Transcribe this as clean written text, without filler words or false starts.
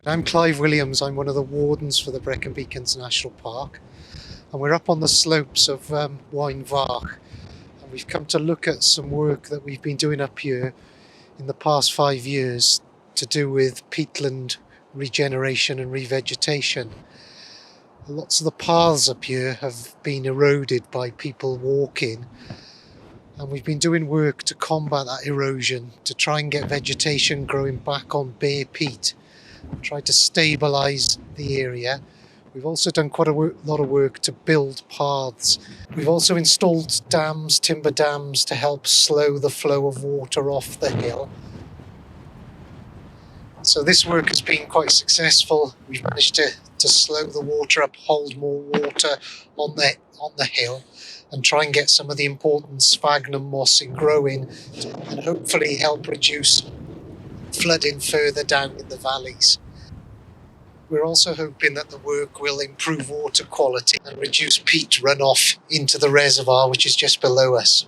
I'm Clive Williams. I'm one of the wardens for the Brecon Beacons National Park, and we're up on the slopes of Mae'r, and we've come to look at some work that we've been doing up here in the past 5 years to do with peatland regeneration and revegetation. Lots of the paths up here have been eroded by people walking, and we've been doing work to combat that erosion, to try and get vegetation growing back on bare peat, try to stabilise the area. We've also done quite a lot of work to build paths. We've also installed dams, timber dams, to help slow the flow of water off the hill. So this work has been quite successful. We've managed to slow the water up, hold more water on the hill, and try and get some of the important sphagnum mossing growing, and hopefully help reduce flooding further down in the valleys. We're also hoping that the work will improve water quality and reduce peat runoff into the reservoir, which is just below us.